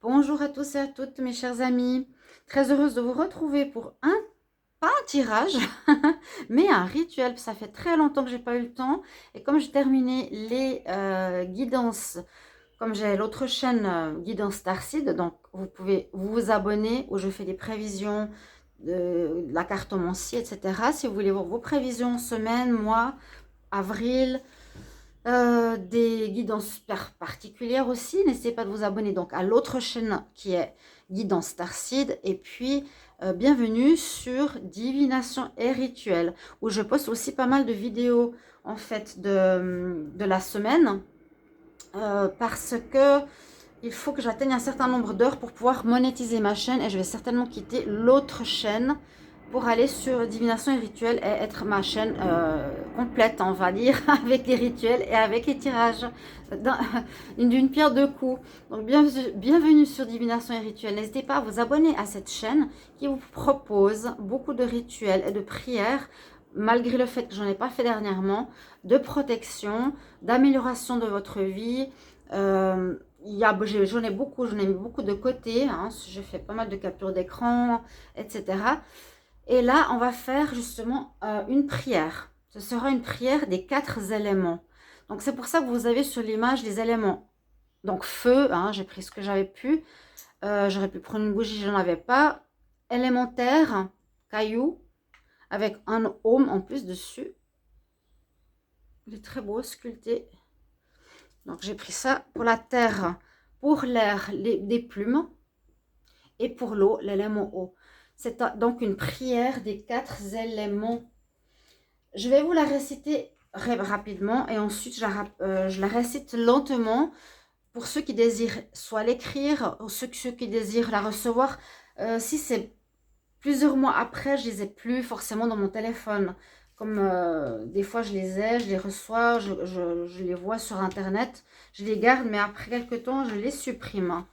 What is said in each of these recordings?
Bonjour à tous et à toutes mes chers amis, très heureuse de vous retrouver pour pas un tirage, mais un rituel. Ça fait très longtemps que j'ai pas eu le temps et comme j'ai terminé les guidances, comme j'ai l'autre chaîne Guidance Starseed, donc vous pouvez vous abonner où je fais des prévisions de la cartomancie, etc. Si vous voulez voir vos prévisions semaine, mois, avril, des guidances particulières aussi. N'hésitez pas de vous abonner donc à l'autre chaîne qui est Guidance Starseed. Et puis, bienvenue sur Divination et Rituel, où je poste aussi pas mal de vidéos en fait de la semaine. Parce que il faut que j'atteigne un certain nombre d'heures pour pouvoir monétiser ma chaîne. Et je vais certainement quitter l'autre chaîne pour aller sur Divination et Rituel et être ma chaîne complète, on va dire, avec les rituels et avec les tirages d'une pierre deux coups. Donc bienvenue sur Divination et Rituel. N'hésitez pas à vous abonner à cette chaîne qui vous propose beaucoup de rituels et de prières, malgré le fait que j'en ai pas fait dernièrement, de protection, d'amélioration de votre vie. J'en ai mis beaucoup de côté, hein, j'ai fait pas mal de captures d'écran, etc. Et là, on va faire justement une prière. Ce sera une prière des 4 éléments. Donc, c'est pour ça que vous avez sur l'image les éléments. Donc, feu, hein, j'ai pris ce que j'avais pu. J'aurais pu prendre une bougie, je n'en avais pas. Élémentaire, caillou, avec un aume en plus dessus. Il est très beau, sculpté. Donc, j'ai pris ça pour la terre, pour l'air, des plumes. Et pour l'eau, l'élément eau. C'est donc une prière des 4 éléments. Je vais vous la réciter rapidement et ensuite je la récite lentement pour ceux qui désirent soit l'écrire ou ceux qui désirent la recevoir. Si c'est plusieurs mois après, je les ai plus forcément dans mon téléphone. Comme des fois je les reçois, je les vois sur internet, je les garde, mais après quelques temps, je les supprime.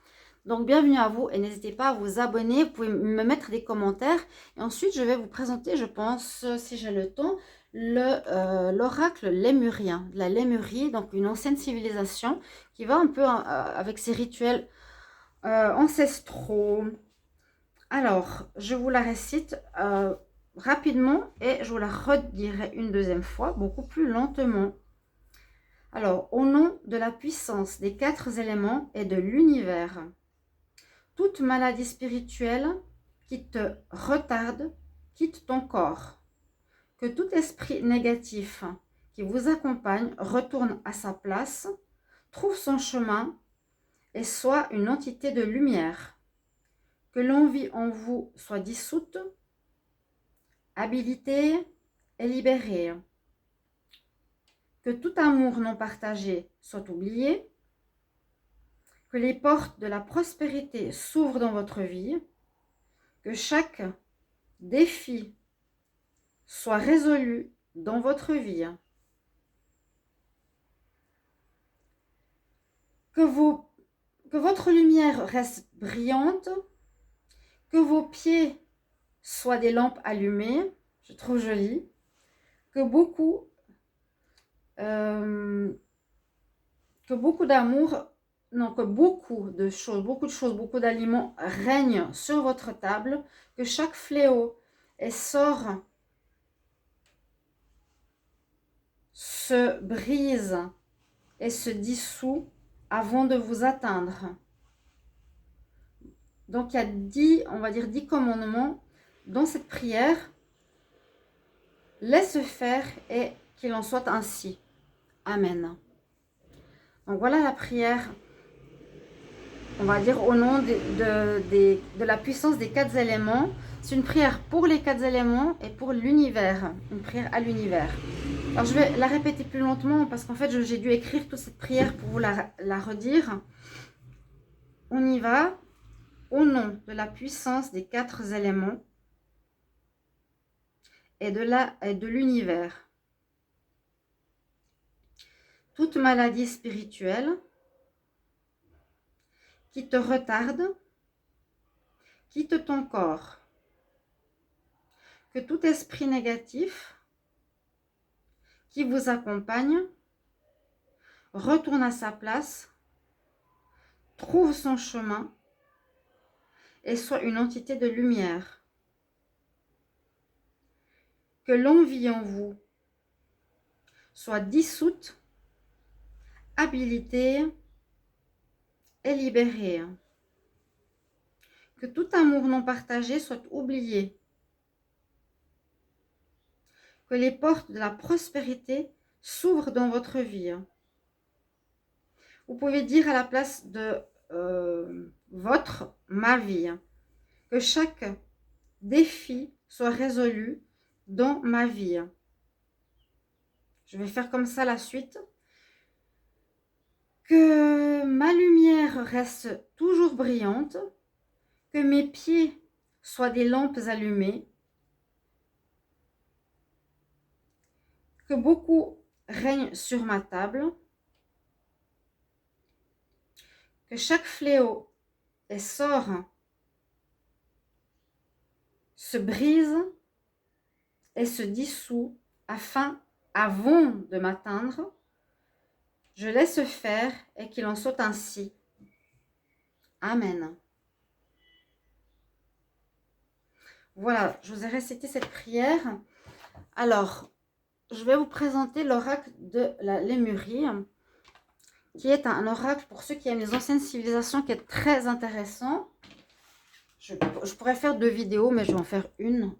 Donc bienvenue à vous et n'hésitez pas à vous abonner, vous pouvez me mettre des commentaires et ensuite je vais vous présenter, je pense, si j'ai le temps, l'oracle lémurien, de la Lémurie, donc une ancienne civilisation qui va un peu avec ses rituels ancestraux. Alors, je vous la récite rapidement et je vous la redirai une deuxième fois, beaucoup plus lentement. Alors, au nom de la puissance des 4 éléments et de l'univers, toute maladie spirituelle qui te retarde quitte ton corps. Que tout esprit négatif qui vous accompagne retourne à sa place, trouve son chemin et soit une entité de lumière. Que l'envie en vous soit dissoute, habilitée et libérée. Que tout amour non partagé soit oublié. Que les portes de la prospérité s'ouvrent dans votre vie. Que chaque défi soit résolu dans votre vie. Que votre lumière reste brillante. Que vos pieds soient des lampes allumées. Je trouve joli. Que beaucoup d'amour, non, que beaucoup de choses, beaucoup d'aliments règnent sur votre table, que chaque fléau et sort se brise et se dissout avant de vous atteindre. Donc il y a 10, on va dire 10 commandements dans cette prière. Laisse faire et qu'il en soit ainsi. Amen. Donc voilà la prière, on va dire au nom de la puissance des 4 éléments. C'est une prière pour les 4 éléments et pour l'univers, une prière à l'univers. Alors je vais la répéter plus lentement parce qu'en fait j'ai dû écrire toute cette prière pour vous la redire. On y va. Au nom de la puissance des 4 éléments et de l'univers. Toute maladie spirituelle qui te retarde, quitte ton corps. Que tout esprit négatif qui vous accompagne retourne à sa place, trouve son chemin et soit une entité de lumière. Que l'envie en vous soit dissoute, habilitée et libérée. Que tout amour non partagé soit oublié. Que les portes de la prospérité s'ouvrent dans votre vie. Vous pouvez dire à la place de ma vie, que chaque défi soit résolu dans ma vie. Je vais faire comme ça la suite. Que ma lumière reste toujours brillante, que mes pieds soient des lampes allumées, que beaucoup règne sur ma table, que chaque fléau et sort se brise et se dissout avant de m'atteindre. Je laisse faire et qu'il en soit ainsi. Amen. Voilà, je vous ai récité cette prière. Alors, je vais vous présenter l'oracle de la Lémurie, qui est un oracle pour ceux qui aiment les anciennes civilisations, qui est très intéressant. Je pourrais faire 2 vidéos, mais je vais en faire une.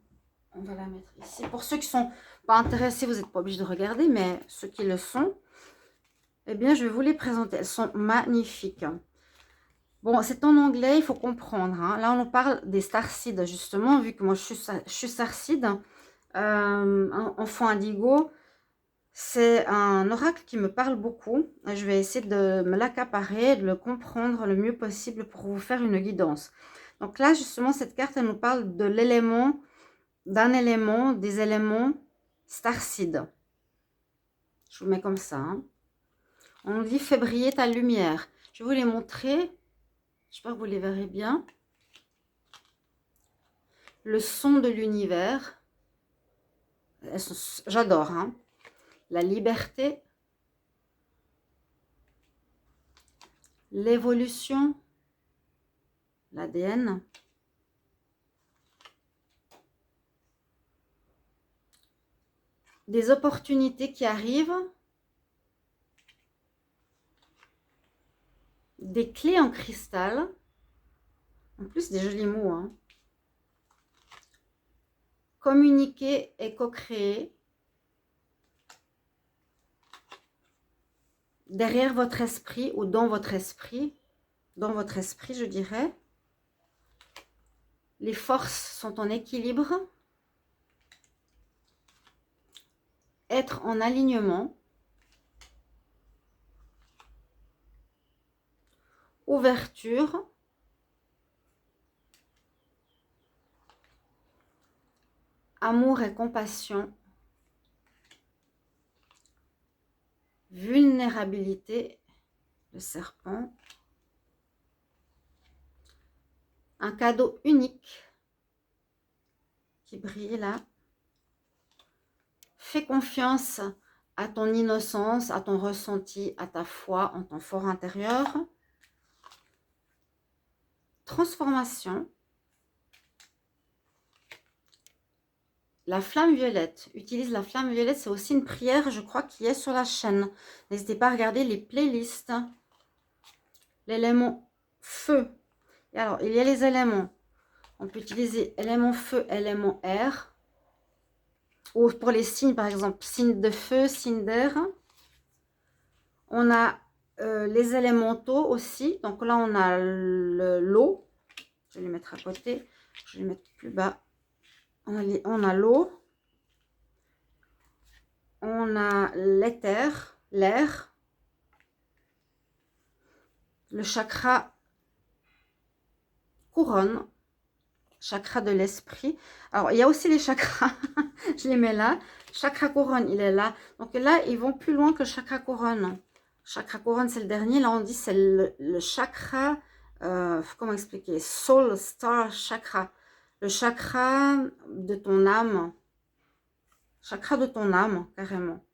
On va la mettre ici. Pour ceux qui ne sont pas intéressés, vous n'êtes pas obligés de regarder, mais ceux qui le sont, eh bien, je vais vous les présenter. Elles sont magnifiques. Bon, c'est en anglais, il faut comprendre. Hein. Là, on parle des starseeds, justement, vu que moi, je suis starseed, enfant indigo. C'est un oracle qui me parle beaucoup. Je vais essayer de me l'accaparer, de le comprendre le mieux possible pour vous faire une guidance. Donc là, justement, cette carte, elle nous parle de l'élément, des éléments starseed. Je vous mets comme ça. Hein. On dit « fais briller ta lumière ». Je vais vous les montrer. J'espère que vous les verrez bien. Le son de l'univers. J'adore. Hein. La liberté. L'évolution. L'ADN. Des opportunités qui arrivent. Des clés en cristal. En plus, des jolis mots. Hein. Communiquer et co-créer. Derrière votre esprit ou dans votre esprit. Dans votre esprit, je dirais. Les forces sont en équilibre. Être en alignement. Ouverture. Amour et compassion. Vulnérabilité. Le serpent. Un cadeau unique qui brille là. Fais confiance à ton innocence, à ton ressenti, à ta foi en ton fort intérieur. Transformation. La flamme violette. Utilise la flamme violette. C'est aussi une prière, je crois, qui est sur la chaîne. N'hésitez pas à regarder les playlists. L'élément feu. Et alors, il y a les éléments. On peut utiliser élément feu, élément air. Ou pour les signes, par exemple, signe de feu, signe d'air. On a les élémentaux aussi. Donc là, on a l'eau. Je vais les mettre à côté. Je vais les mettre plus bas. On a l'eau. On a l'éther, l'air. Le chakra couronne. Chakra de l'esprit. Alors, il y a aussi les chakras. Je les mets là. Chakra couronne, il est là. Donc là, ils vont plus loin que chakra couronne. Chakra couronne, c'est le dernier. Là, on dit c'est le chakra, comment expliquer? Soul Star Chakra. Le chakra de ton âme. Chakra de ton âme, carrément.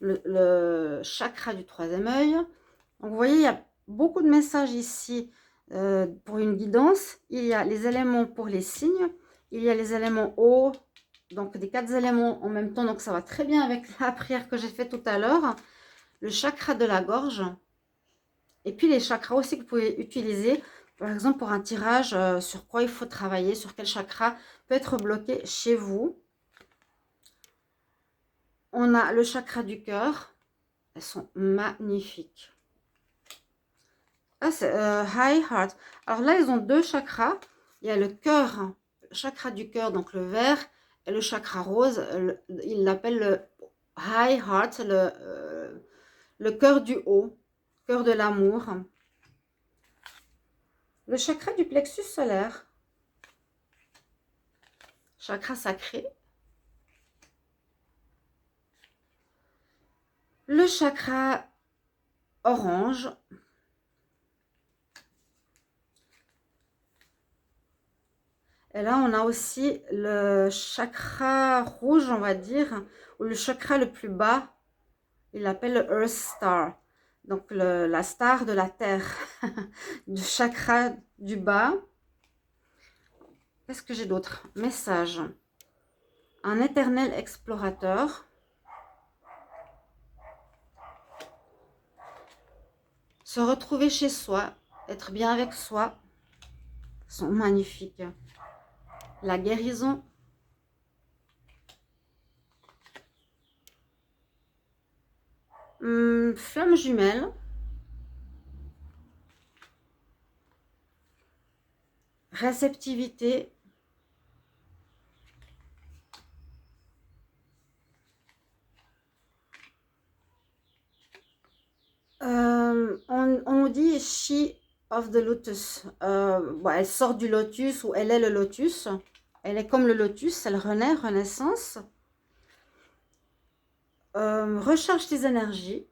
Le chakra du troisième œil. Donc, vous voyez, il y a beaucoup de messages ici pour une guidance. Il y a les éléments pour les signes. Il y a les éléments eau, donc des 4 éléments en même temps. Donc ça va très bien avec la prière que j'ai faite tout à l'heure. Le chakra de la gorge. Et puis les chakras aussi que vous pouvez utiliser, par exemple pour un tirage, sur quoi il faut travailler, sur quel chakra peut être bloqué chez vous. On a le chakra du cœur. Elles sont magnifiques. Ah, c'est High Heart. Alors là, ils ont 2 chakras. Il y a le cœur, le chakra du cœur, donc le vert, et le chakra rose. Ils l'appellent le High Heart, le cœur du haut, cœur de l'amour. Le chakra du plexus solaire, chakra sacré. Le chakra orange. Et là, on a aussi le chakra rouge, on va dire, ou le chakra le plus bas. Il l'appelle le Earth Star. Donc, la star de la Terre. Du chakra du bas. Qu'est-ce que j'ai d'autre? Message. Un éternel explorateur. Se retrouver chez soi. Être bien avec soi. Ils sont magnifiques. La guérison. Flamme jumelle. Réceptivité. On dit She of the Lotus. Bon, elle sort du lotus ou elle est le lotus. Elle est comme le lotus, elle renaît, renaissance. Recharge tes énergies.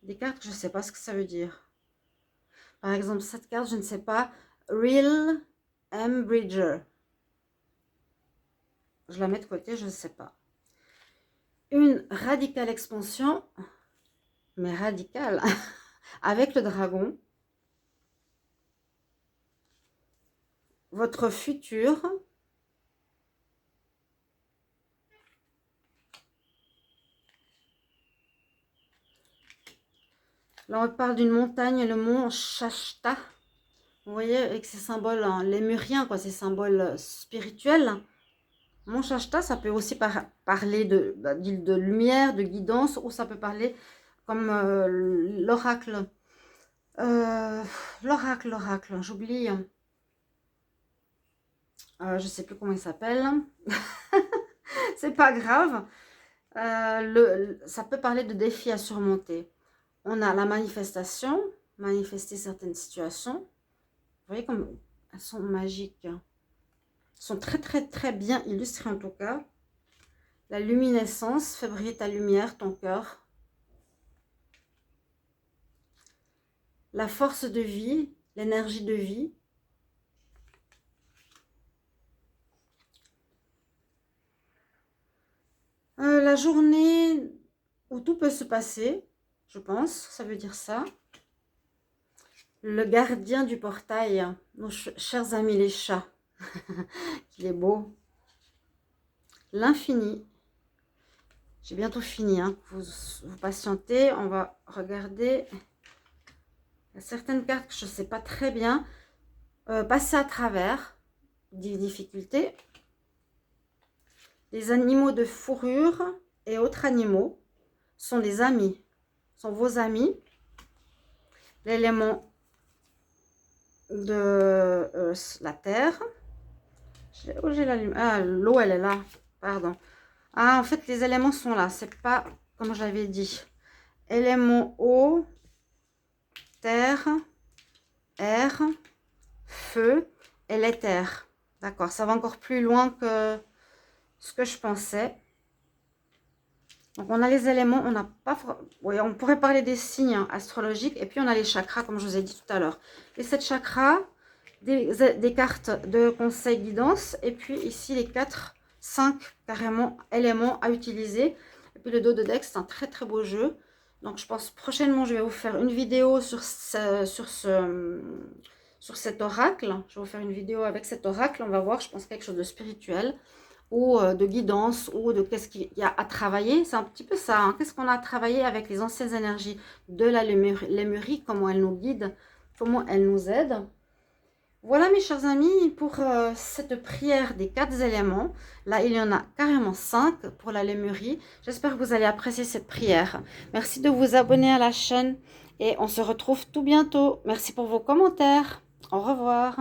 Des cartes, je ne sais pas ce que ça veut dire. Par exemple, cette carte, je ne sais pas. Real M. Bridger. Je la mets de côté, je ne sais pas. Une radicale expansion, mais radicale, avec le dragon. Votre futur. Là, on parle d'une montagne, le mont Shasta. Vous voyez, avec ces symboles hein, lémuriens, quoi, ces symboles spirituels. Mont Shasta, ça peut aussi parler de lumière, de guidance, ou ça peut parler comme l'oracle. L'oracle, j'oublie. Je ne sais plus comment il s'appelle. C'est pas grave. Ça peut parler de défis à surmonter. On a la manifestation, manifester certaines situations. Vous voyez comme elles sont magiques. Elles sont très très très bien illustrées en tout cas. La luminescence, fais briller ta lumière, ton cœur. La force de vie, l'énergie de vie. La journée où tout peut se passer, je pense, ça veut dire ça. Le gardien du portail, nos chers amis les chats. Il est beau. L'infini. J'ai bientôt fini, hein. Vous patientez, on va regarder. Il y a certaines cartes que je ne sais pas très bien. Passer à travers des difficultés. Les animaux de fourrure et autres animaux sont des amis, sont vos amis. L'élément de la terre. Où j'ai la lumière? Ah, l'eau, elle est là. Pardon. Ah, en fait, les éléments sont là. C'est pas comme j'avais dit. Éléments eau, terre, air, feu et l'éther. D'accord, ça va encore plus loin que ce que je pensais. Donc, on a les éléments, on n'a pas... Oui, on pourrait parler des signes astrologiques. Et puis, on a les chakras, comme je vous ai dit tout à l'heure. Les 7 chakras, des cartes de conseil guidance. Et puis, ici, les 5 carrément éléments à utiliser. Et puis, le dos de deck, c'est un très, très beau jeu. Donc, je pense prochainement, je vais vous faire une vidéo sur cet oracle. Je vais vous faire une vidéo avec cet oracle. On va voir, je pense, quelque chose de spirituel ou de guidance ou de qu'est-ce qu'il y a à travailler. C'est un petit peu ça, hein. Qu'est-ce qu'on a à travailler avec les anciennes énergies de la Lémurie, comment elles nous guident, comment elles nous aident. Voilà mes chers amis pour cette prière des 4 éléments. Là, il y en a carrément 5 pour la Lémurie. J'espère que vous allez apprécier cette prière. Merci de vous abonner à la chaîne et on se retrouve tout bientôt. Merci pour vos commentaires. Au revoir.